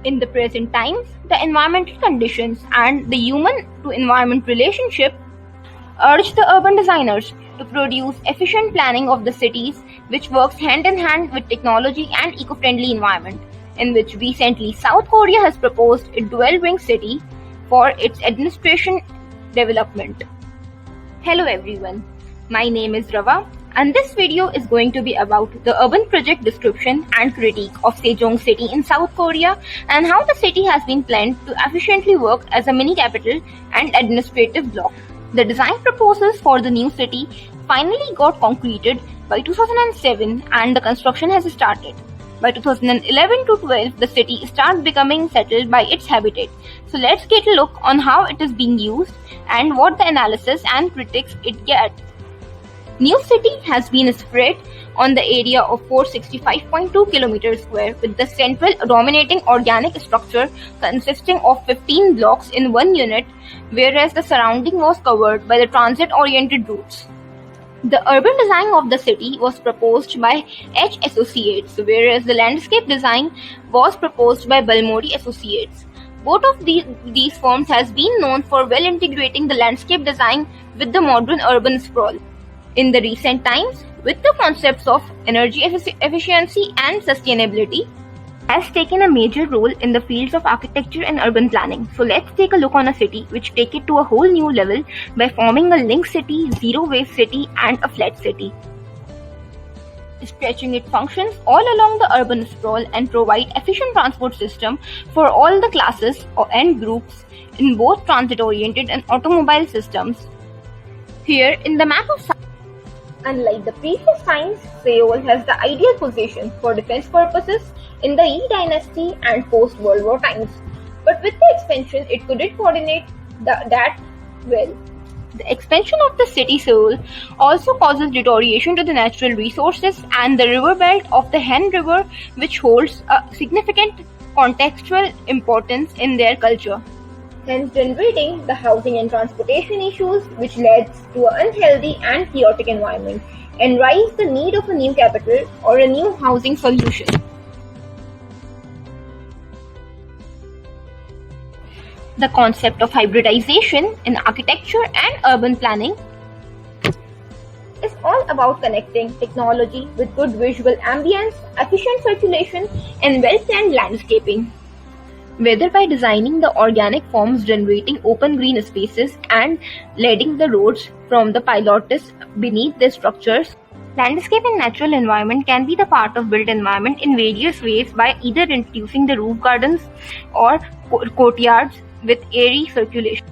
In the present times, the environmental conditions and the human-to-environment relationship urge the urban designers to produce efficient planning of the cities which works hand in hand with technology and eco-friendly environment, in which recently South Korea has proposed a dual ring city for its administration development. Hello everyone, my name is Rava and this video is going to be about the urban project description and critique of Sejong City in South Korea and how the city has been planned to efficiently work as a mini capital and administrative block. The design proposals for the new city finally got concreted by 2007 and the construction has started. By 2011 to 12, the city started becoming settled by its habitat. So let's get a look on how it is being used and what the analysis and critics it get. New city has been spread on the area of 465.2 km square with the central dominating organic structure consisting of 15 blocks in one unit, whereas the surrounding was covered by the transit-oriented routes. The urban design of the city was proposed by H Associates, whereas the landscape design was proposed by Balmori Associates. Both of these firms has been known for well integrating the landscape design with the modern urban sprawl. In the recent times, with the concepts of energy efficiency and sustainability, has taken a major role in the fields of architecture and urban planning. So let's take a look on a city which take it to a whole new level by forming a link city, zero waste city and a flat city. Stretching its functions all along the urban sprawl and provide efficient transport system for all the classes and groups in both transit-oriented and automobile systems. Here in the map of unlike the previous times, Seoul has the ideal position for defense purposes in the Yi dynasty and post-World War times. But with the expansion, it couldn't coordinate that well. The expansion of the city Seoul also causes deterioration to the natural resources and the river belt of the Han River, which holds a significant contextual importance in their culture, hence generating the housing and transportation issues which leads to an unhealthy and chaotic environment and rise the need of a new capital or a new housing solution. The concept of hybridization in architecture and urban planning is all about connecting technology with good visual ambience, efficient circulation, and well-planned landscaping. Whether by designing the organic forms generating open green spaces and leading the roads from the pilotis beneath the structures, landscape and natural environment can be the part of built environment in various ways by either introducing the roof gardens or courtyards with airy circulation.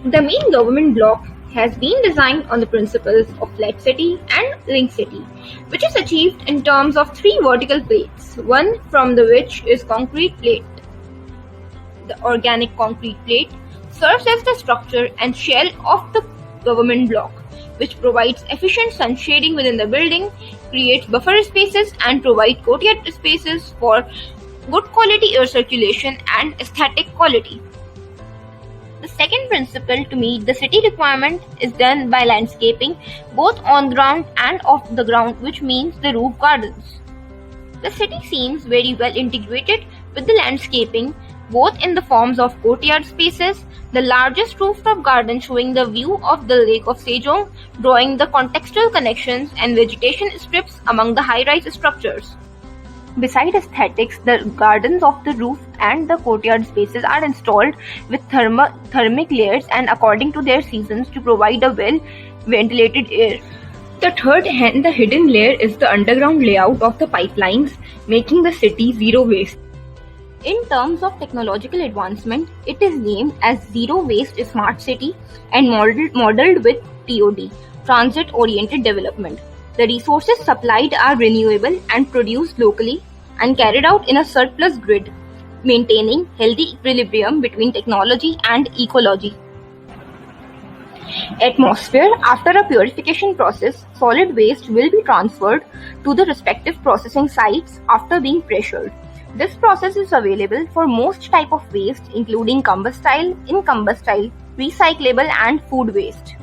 The main government block has been designed on the principles of flat city and ring city, which is achieved in terms of three vertical plates, one from the which is concrete plate. The organic concrete plate serves as the structure and shell of the government block, which provides efficient sun shading within the building, creates buffer spaces and provides courtyard spaces for good quality air circulation and aesthetic quality. The second principle to meet the city requirement is done by landscaping both on ground and off the ground, which means the roof gardens. The city seems very well integrated with the landscaping both in the forms of courtyard spaces, the largest rooftop garden showing the view of the lake of Sejong, drawing the contextual connections and vegetation strips among the high-rise structures. Besides aesthetics, the gardens of the roof and the courtyard spaces are installed with thermic layers and according to their seasons to provide a well-ventilated air. The third and the hidden layer is the underground layout of the pipelines, making the city zero waste. In terms of technological advancement, it is named as Zero Waste Smart City and modeled with TOD, Transit-Oriented Development. The resources supplied are renewable and produced locally and carried out in a surplus grid, maintaining healthy equilibrium between technology and ecology. Atmosphere. After a purification process, solid waste will be transferred to the respective processing sites after being pressured. This process is available for most type of waste including combustible, incombustible, recyclable and food waste.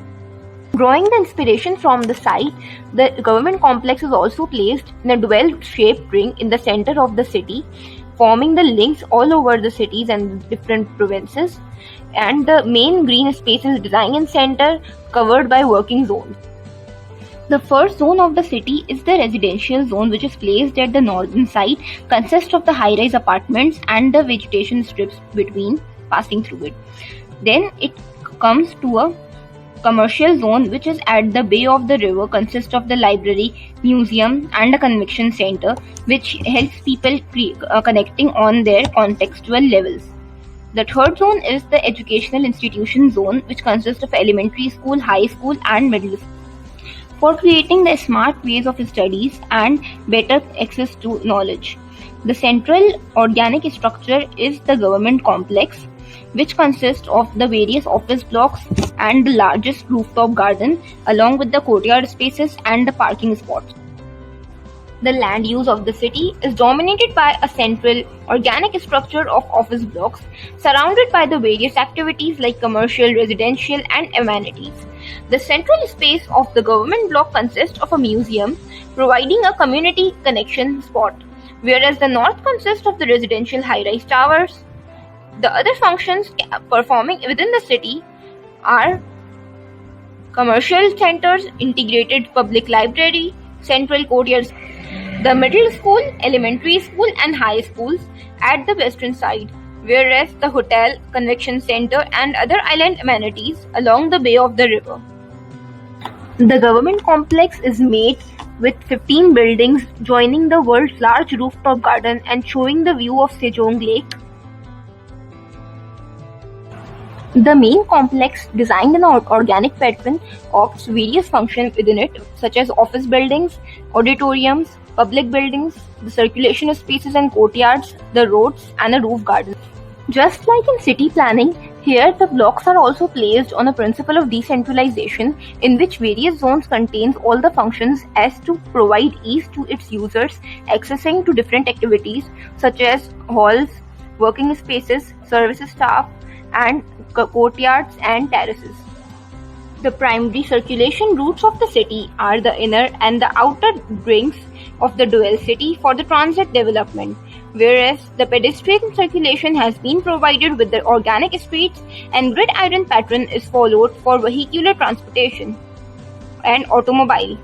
Drawing the inspiration from the site, the government complex is also placed in a dual-shaped ring in the center of the city, forming the links all over the cities and different provinces. And the main green space is designed in center, covered by working zones. The first zone of the city is the residential zone, which is placed at the northern side, consists of the high-rise apartments and the vegetation strips between passing through it. Then it comes to a commercial zone, which is at the bay of the river, consists of the library, museum and a convention center, which helps people connecting on their contextual levels. The third zone is the educational institution zone, which consists of elementary school, high school and middle school, for creating the smart ways of studies and better access to knowledge. The central organic structure is the government complex, which consists of the various office blocks and the largest rooftop garden, along with the courtyard spaces and the parking spots. The land use of the city is dominated by a central organic structure of office blocks, surrounded by the various activities like commercial, residential and amenities. The central space of the government block consists of a museum, providing a community connection spot, whereas the north consists of the residential high-rise towers. The other functions performing within the city are commercial centers, integrated public library, central courtyards, the middle school, elementary school and high schools at the western side, whereas the hotel, convention center and other island amenities along the bay of the river. The government complex is made with 15 buildings joining the world's large rooftop garden and showing the view of Sejong Lake. The main complex, designed in an organic pattern, offers various functions within it, such as office buildings, auditoriums, public buildings, the circulation spaces and courtyards, the roads, and a roof garden. Just like in city planning, here the blocks are also placed on a principle of decentralization, in which various zones contains all the functions as to provide ease to its users accessing to different activities such as halls, working spaces, services staff, and courtyards and terraces. The primary circulation routes of the city are the inner and the outer rings of the dual city for the transit development, whereas the pedestrian circulation has been provided with the organic streets and grid iron pattern is followed for vehicular transportation and automobile.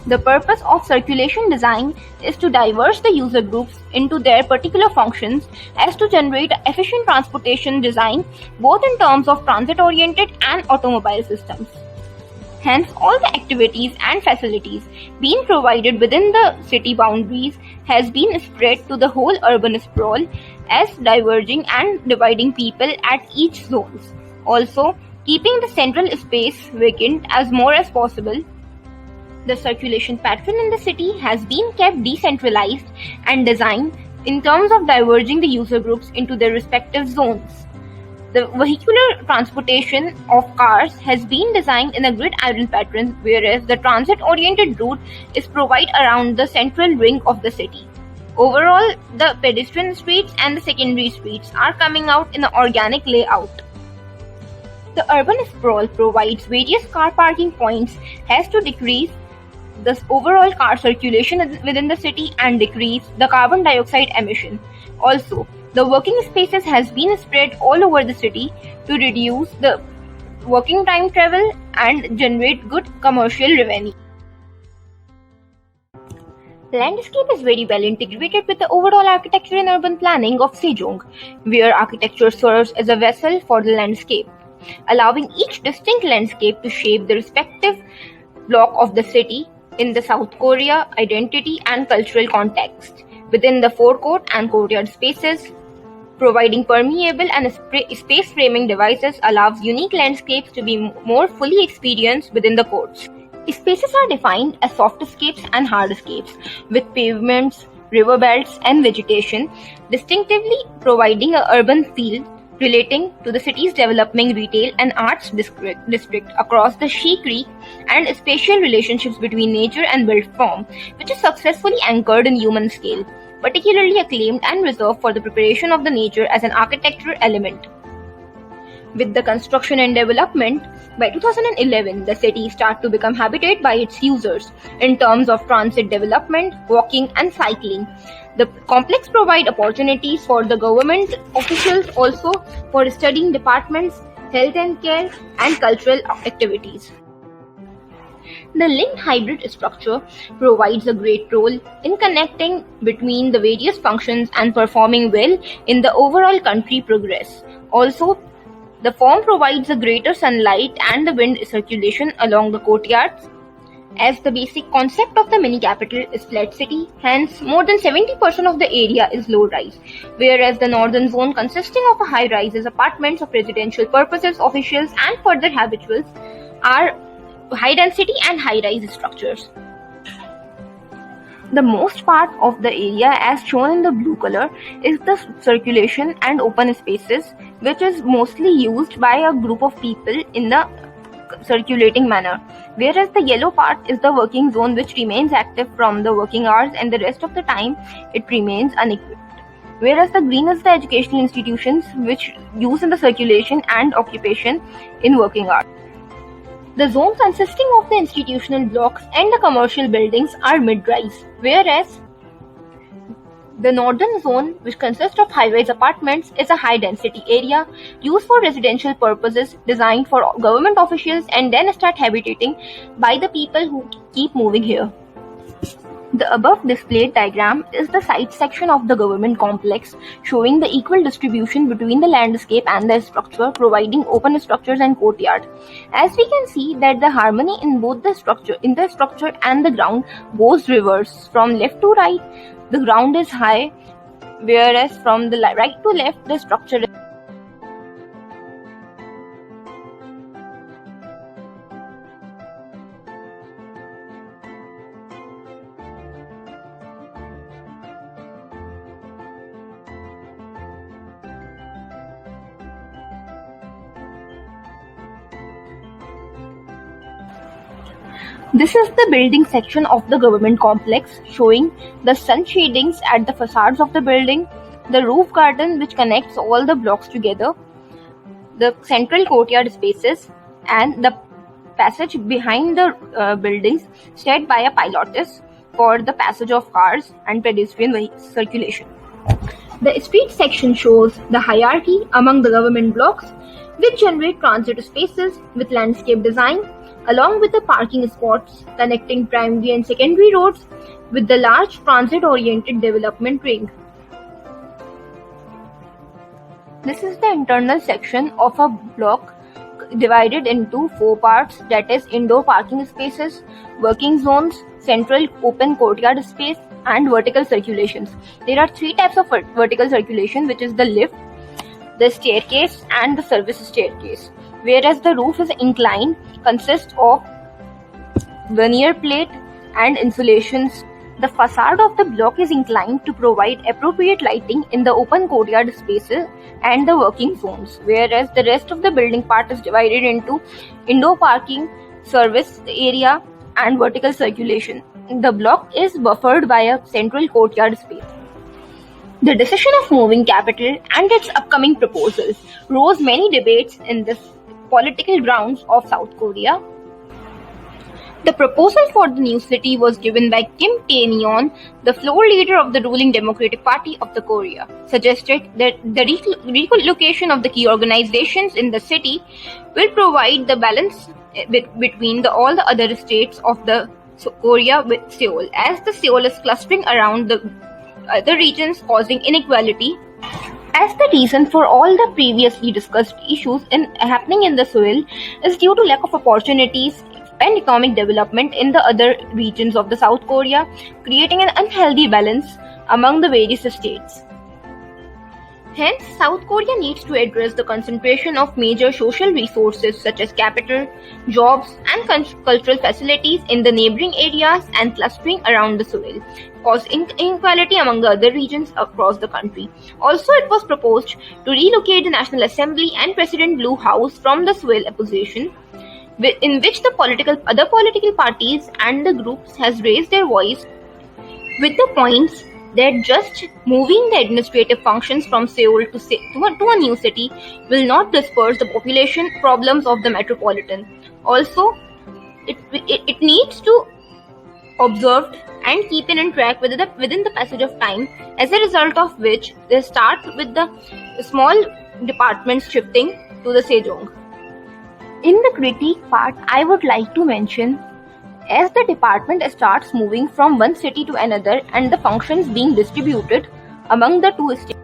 The purpose of circulation design is to diverse the user groups into their particular functions as to generate efficient transportation design both in terms of transit-oriented and automobile systems. Hence, all the activities and facilities being provided within the city boundaries has been spread to the whole urban sprawl as diverging and dividing people at each zones. Also, keeping the central space vacant as more as possible. The circulation pattern in the city has been kept decentralized and designed in terms of diverging the user groups into their respective zones. The vehicular transportation of cars has been designed in a grid iron pattern, whereas the transit-oriented route is provided around the central ring of the city. Overall, the pedestrian streets and the secondary streets are coming out in an organic layout. The urban sprawl provides various car parking points as to decrease the overall car circulation within the city and decrease the carbon dioxide emission. Also, the working spaces has been spread all over the city to reduce the working time travel and generate good commercial revenue. Landscape is very well integrated with the overall architecture and urban planning of Sejong, where architecture serves as a vessel for the landscape, allowing each distinct landscape to shape the respective block of the city in the South Korea identity and cultural context. Within the forecourt and courtyard spaces, providing permeable and space framing devices allows unique landscapes to be more fully experienced within the courts. Spaces are defined as softscapes and hardscapes, with pavements, river belts, and vegetation, distinctively providing an urban feel relating to the city's developing retail and arts district across the She Creek and spatial relationships between nature and built form, which is successfully anchored in human scale, particularly acclaimed and reserved for the preparation of the nature as an architectural element. With the construction and development, by 2011, the city started to become habited by its users in terms of transit development, walking and cycling. The complex provides opportunities for the government officials also for studying departments, health and care, and cultural activities. The linked hybrid structure provides a great role in connecting between the various functions and performing well in the overall country progress. Also, the form provides a greater sunlight and the wind circulation along the courtyards. As the basic concept of the mini capital is flat city, hence more than 70% of the area is low-rise, whereas the northern zone consisting of a high-rises apartments of residential purposes, officials and further habituals are high-density and high-rise structures. The most part of the area as shown in the blue color is the circulation and open spaces, which is mostly used by a group of people in the circulating manner, whereas the yellow part is the working zone which remains active from the working hours and the rest of the time it remains unequipped, whereas the green is the educational institutions which use in the circulation and occupation in working hours. The zone consisting of the institutional blocks and the commercial buildings are mid-rise, whereas the northern zone, which consists of high-rise apartments, is a high-density area used for residential purposes, designed for government officials and then start habitating by the people who keep moving here. The above displayed diagram is the site section of the government complex, showing the equal distribution between the landscape and the structure, providing open structures and courtyard. As we can see that the harmony in both the structure and the ground goes reverse. From left to right, the ground is high, whereas from the right to left, the structure is. This is the building section of the government complex, showing the sun shadings at the facades of the building, the roof garden which connects all the blocks together, the central courtyard spaces, and the passage behind the buildings set by a pilotis for the passage of cars and pedestrian circulation. The street section shows the hierarchy among the government blocks, which generate transit spaces with landscape design, along with the parking spots connecting primary and secondary roads with the large transit-oriented development ring. This is the internal section of a block divided into 4 parts, that is indoor parking spaces, working zones, central open courtyard space, and vertical circulations. There are 3 types of vertical circulation, which is the lift, the staircase, and the service staircase. Whereas the roof is inclined, consists of veneer plate and insulations. The facade of the block is inclined to provide appropriate lighting in the open courtyard spaces and the working zones, whereas the rest of the building part is divided into indoor parking, service area, and vertical circulation. The block is buffered by a central courtyard space. The decision of moving capital and its upcoming proposals rose many debates in the political grounds of South Korea. The proposal for the new city was given by Kim Tae-yeon, the floor leader of the ruling Democratic Party of the Korea, suggested that the relocation of the key organizations in the city will provide the balance between all the other states of the Korea with Seoul, as the Seoul is clustering around the other regions, causing inequality. As the reason for all the previously discussed issues happening in the Seoul is due to lack of opportunities and economic development in the other regions of the South Korea, creating an unhealthy balance among the various states. Hence, South Korea needs to address the concentration of major social resources such as capital, jobs, and cultural facilities in the neighboring areas and clustering around the Seoul, causing inequality among the other regions across the country. Also, it was proposed to relocate the National Assembly and President Blue House from the Seoul opposition, in which the other political parties and the groups has raised their voice with the points that just moving the administrative functions from Seoul to a new city will not disperse the population problems of the metropolitan. Also, it needs to observed and keeping in track within the passage of time, as a result of which they start with the small departments shifting to the Sejong. In the critique part, I would like to mention, as the department starts moving from one city to another and the functions being distributed among the two states,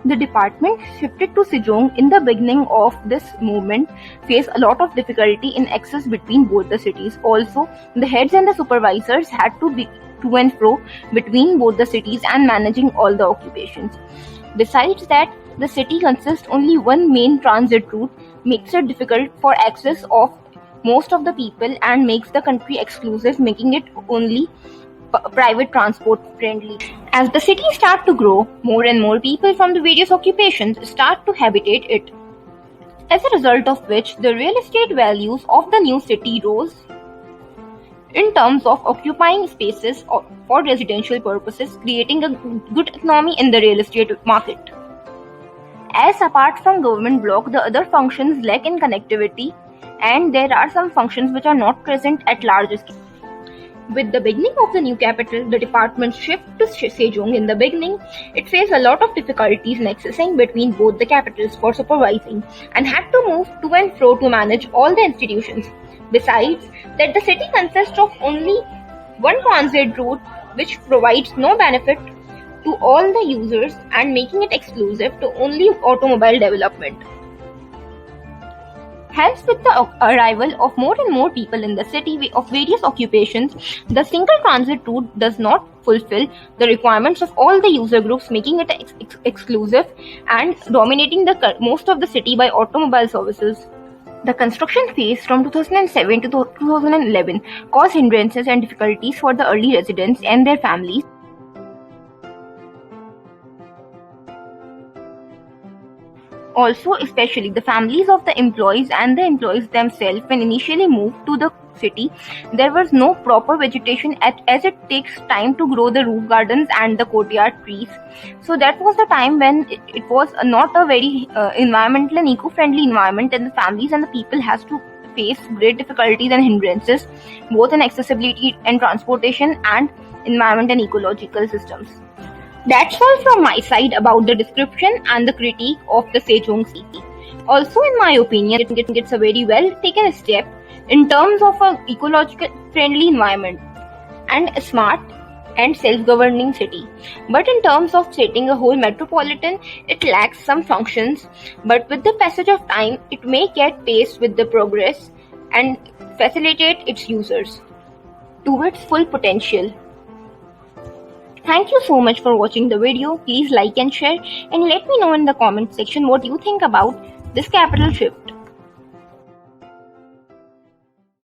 the department shifted to Sejong in the beginning of this movement faced a lot of difficulty in access between both the cities. Also, the heads and the supervisors had to be to and fro between both the cities and managing all the occupations. Besides that, the city consists only one main transit route, makes it difficult for access of most of the people and makes the country exclusive, making it only private transport friendly. As the city starts to grow, more and more people from the various occupations start to habitate it, as a result of which the real estate values of the new city rose in terms of occupying spaces for residential purposes, creating a good economy in the real estate market. As apart from government block, the other functions lack in connectivity, and there are some functions which are not present at large scale. With the beginning of the new capital, the department shift to Sejong. In the beginning, it faced a lot of difficulties in accessing between both the capitals for supervising and had to move to and fro to manage all the institutions. Besides that, the city consists of only one transit route which provides no benefit to all the users and making it exclusive to only automobile development. Hence, with the arrival of more and more people in the city of various occupations, the single transit route does not fulfill the requirements of all the user groups, making it exclusive and dominating the most of the city by automobile services. The construction phase from 2007 to 2011 caused hindrances and difficulties for the early residents and their families. Also, especially the families of the employees and the employees themselves, when initially moved to the city, there was no proper vegetation as it takes time to grow the roof gardens and the courtyard trees. So that was the time when it was not a very environmental and eco-friendly environment, and the families and the people has to face great difficulties and hindrances both in accessibility and transportation and environment and ecological systems. That's all from my side about the description and the critique of the Sejong city. Also, in my opinion, it's a very well taken step in terms of an ecological friendly environment and a smart and self-governing city. But in terms of setting a whole metropolitan, it lacks some functions, but with the passage of time, it may get paced with the progress and facilitate its users to its full potential. Thank you so much for watching the video. Please like and share, and let me know in the comment section what you think about this capital shift.